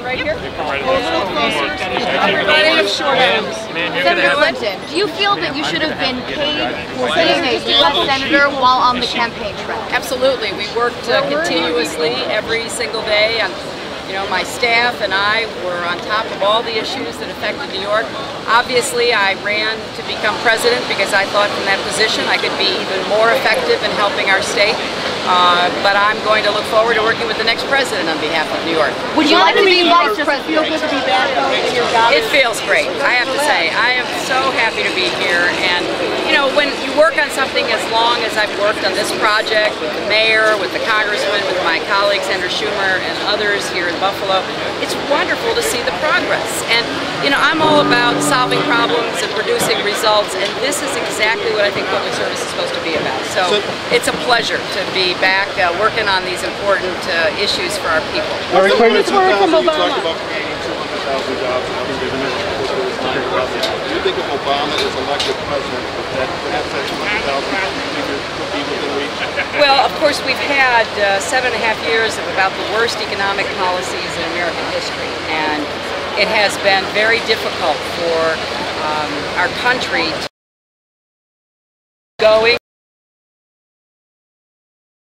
right here. Everybody have short arms. Senator Clinton, do you feel that you should have been paid for being a U.S. Senator while on the campaign trail? Absolutely. We worked continuously every single day, and my staff and I were on top of all the issues that affected New York. Obviously, I ran to become president because I thought from that position I could be even more effective in helping our state. But I'm going to look forward to working with the next president on behalf of New York. Would you like to be vice president? Feel good to be back in your job? It feels great, I have to say. I am so happy to be here, and when you work on something as long as I've worked on this project with the mayor, with the congressman, with my colleague Senator Schumer and others here in Buffalo, it's wonderful to see the progress. And I'm all about solving problems and producing results, and this is exactly what I think public service is supposed to be about. So it's a pleasure to be back working on these important issues for our people. What's the latest word from Obama? You talked about creating 200,000 jobs and other business. Do you think if Obama is elected president, that perhaps that 200,000 figure could be within reach? Well, of course, we've had 7.5 years of about the worst economic policies in American history, and it has been very difficult for our country to going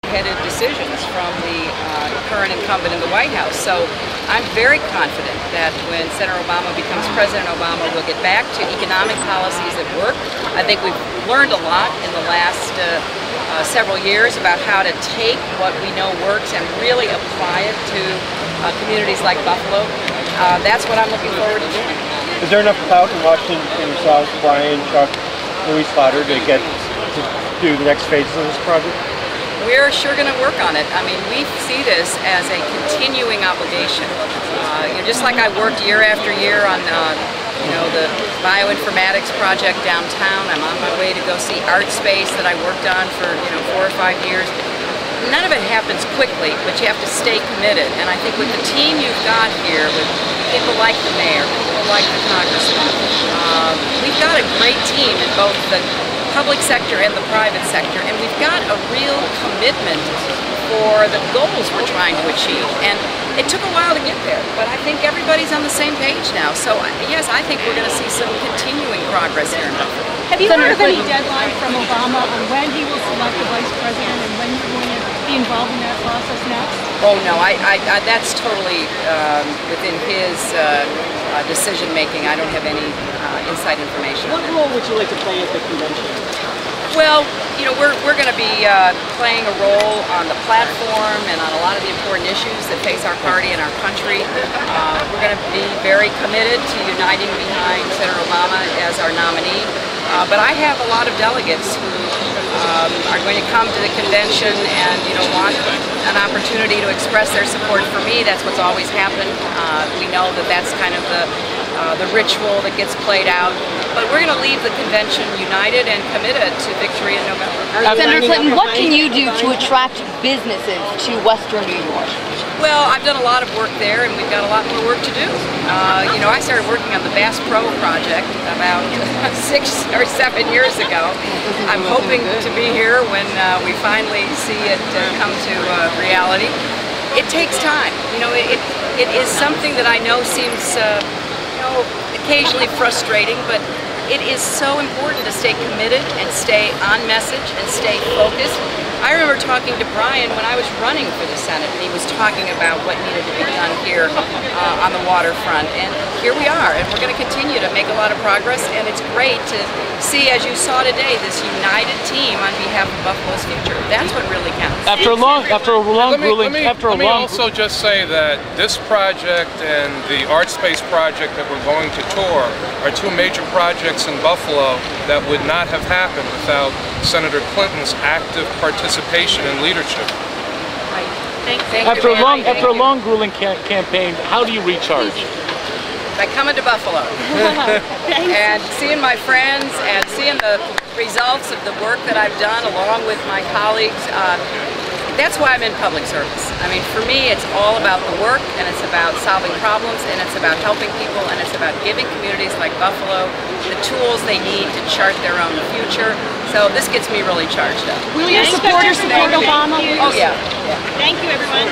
headed decisions from the current incumbent in the White House. So I'm very confident that when Senator Obama becomes President Obama, we'll get back to economic policies that work. I think we've learned a lot in the last several years about how to take what we know works and really apply it to communities like Buffalo. That's what I'm looking forward to doing. Is there enough clout in Washington for yourselves, Brian, Chuck, Louis Slaughter, to get to do the next phases of this project? We're sure going to work on it. I mean, we see this as a continuing obligation. Just like I worked year after year on the bioinformatics project downtown. I'm on my way to go see Art Space that I worked on for 4 or 5 years. None of it happens quickly, but you have to stay committed. And I think with the team you've got here, with people like the mayor, people like the congressman, we've got a great team in both the public sector and the private sector, and we've got a real commitment for the goals we're trying to achieve. And it took a while to get there, but I think everybody's on the same page now. So yes, I think we're going to see some continuing progress here in Buffalo. Have you heard of any deadline from Obama on when he will select the vice president and when you're going to be involved in that process next? Oh no, that's totally within his decision making. I don't have any inside information. What role would you like to play at the convention? Well, we're going to be playing a role on the platform and on a lot of the important issues that face our party and our country. We're going to be very committed to uniting behind Senator Obama as our nominee. But I have a lot of delegates who are going to come to the convention and want an opportunity to express their support for me. That's what's always happened. We know that that's kind of the ritual that gets played out. But we're going to leave the convention united and committed to victory in November. Senator Clinton, what can you do to attract businesses to Western New York? Well, I've done a lot of work there, and we've got a lot more work to do. I started working on the Bass Pro project about 6 or 7 years ago. I'm hoping to be here when we finally see it come to reality. It takes time. It is something that I know seems occasionally frustrating, but it is so important to stay committed and stay on message and stay focused. I remember talking to Brian when I was running for the Senate, and he was talking about what needed to be done here on the waterfront. And here we are, and we're going to continue to make a lot of progress, and it's great to see, as you saw today, this united team on behalf of Buffalo's future. That's what really counts. Let me also just say that this project and the Art Space project that we're going to tour are two major projects in Buffalo that would not have happened without Senator Clinton's active participation and leadership. Right. Thank after you, a long, grueling campaign, how do you recharge? By coming to Buffalo and seeing my friends and seeing the results of the work that I've done along with my colleagues. That's why I'm in public service. I mean, for me, it's all about the work, and it's about solving problems, and it's about helping people, and it's about giving communities like Buffalo the tools they need to chart their own future. So this gets me really charged up. Will your supporters support Obama? Oh yeah. Thank you, everyone.